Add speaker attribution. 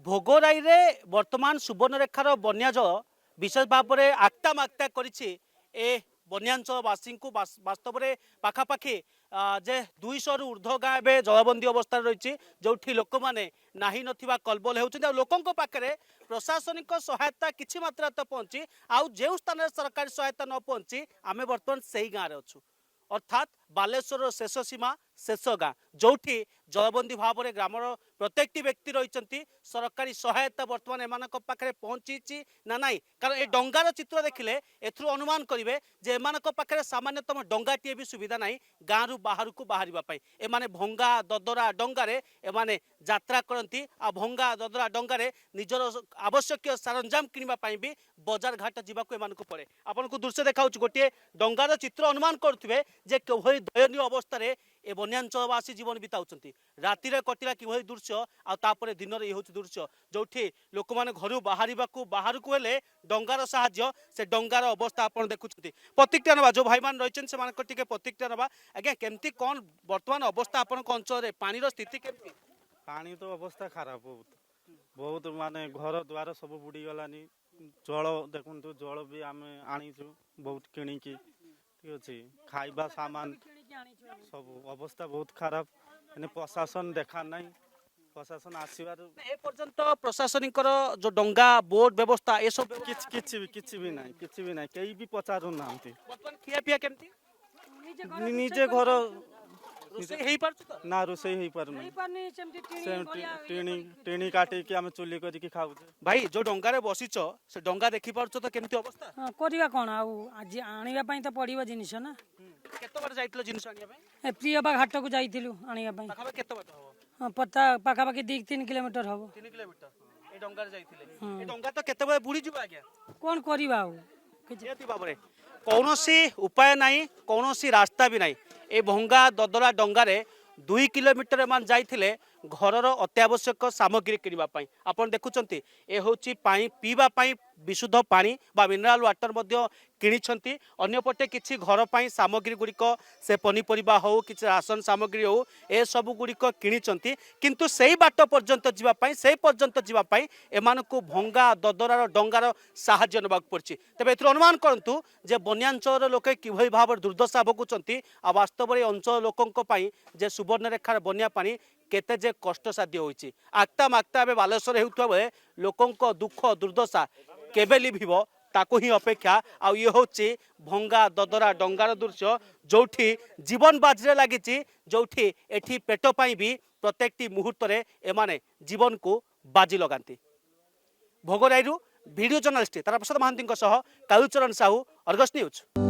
Speaker 1: भोगराई रे वर्तमान सुवर्णरेखार बन्या जल विशेष भाव में आक्ता माक्ता करिछि ए बन्यांचलवासी को वास्तव में पाखापाखि जे 200 रु ऊर्ध्व गाँ ए जलबंदी अवस्था रही जो लोक मैंने नाही नथिबा कलबल होउछन लोकों पाखे प्रशासनिक सहायता किछि मात्रा तो पहुँची आउ जो स्थान सरकारी सहायता न पहुँची आमे वर्तमान सही गाँव में अच्छु अर्थात बालेश्वर शेष सीमा शेष गाँ जो जलबंदी भाव में ग्रामर प्रत्येक व्यक्ति रही सरकारी सहायता वर्तमान एम पाखे पहुँची ना नाई कारण ये डंगार चित्र देखिले एथुर अनुमान करेंगे जे एम पाखे सामान्यतम डंगाटीए भी सुविधा ना गाँव रु बाहर को बाहर एमाने भंगा ददरा डंगारे एमाने यात्रा करती आ भंगा ददरा डंगारे निजर आवश्यक सरंजाम किणवाई भी बजार घाट जावाक एम पड़े आपन को दृश्य देखा गोटे डंगार चित्र अनुमान करुवे जे किभली दयनीय अवस्था ए बन्यांचलवासी जीवन बिताउछंती राति कटिला किभली दृश्य आउे दिन ये हूँ दृश्य जो लोक मैंने घर बाहर को हेले डंगार साहाय्य से डंगार अवस्था आप देखुं प्रतिक्रिया नवा जो भाई मान रही से प्रतिक्रिया नवा आज्ञा केमती कौन बर्तमान अवस्था आपण अंचल पानी स्थिति केमती
Speaker 2: पानी तो अवस्था खराब बहुत माने घर द्वार सब बुड़ी गलानी जल देखु जल भी आम आनीचु बहुत किणिकी ठीक अच्छे खाइबा सामान सब अवस्था बहुत खराब प्रशासन देखा नहीं प्रशासन आसबार
Speaker 1: पर्यंत प्रशासनिक जो डंगा बोट व्यवस्था ये सब
Speaker 2: किसी भी ना कहीं भी पचारू ना
Speaker 1: खिया पिया केमती
Speaker 2: निजे घर
Speaker 1: ना
Speaker 2: रोषे हो पार टीणी काटिकी आम चुली करके खाऊ
Speaker 1: भाई जो डंगारे बसीच से डंगा देखि पारछ तो केमती अवस्था
Speaker 3: करवा कौन आज आने तो पड़ो जिनिस ना
Speaker 1: केते बार जाइतलो जिनिस आनिया पे
Speaker 3: प्रियबा घाट को जाइथिलु आनिया पई
Speaker 1: केते बार हो
Speaker 3: पता पाखापाखि 2-3 किलोमीटर हम
Speaker 1: 3 किलोमीटर ए डंगार जाइथिले ए डंगा तो केते बळे बुड़ी जिबा आज्ञा
Speaker 3: कौन करवा
Speaker 1: नियति भाबरे कौनसी उपाय नहीं कौनसी रास्ता भी नहीं ए भंगा ददरा डंगारे 2 किलोमीटर मान जाइथिले घरर अत्यावश्यक सामग्री किणवाई आपन देखुंत ए हूँ पीवा विशुद्ध पानी बा मिनराल वाटर किणी अंपटे किसी घर पर सामग्री गुड़िक से पनीपरिया हो कि राशन सामग्री हो ए सब गुड़िक किणी किंतु से बाट पर्यंत जावाई से पर्यंत जावाई एम भंगा ददरार डंगार साहाय्य नवा पड़ी तेज ए अनुमान करूँ जे बन्यांचल लोके किभली भाव दुर्दशा भोगुंट आ वास्तव में अंचल लोकों जे सुवर्णरेखार बन्या पानी केते जे कष्ट साध्य होइछि आक्ता माक्ता ए बालेश्वर हेउथबा बेले लोकों दुख दुर्दशा केबे लिभिबो ताको ही अपेक्षा आ ये होछि भंगा ददरा डंगार दृश्य जोठी जीवन बाजरे लागिछि जोठी एठी पेट पाई भी प्रत्येकटी मुहूर्त रे एमाने जीवन को बाजी लगांती भोगराईरु video journalist Taraprasad Mahanti Kalucharan Sahu Argus news.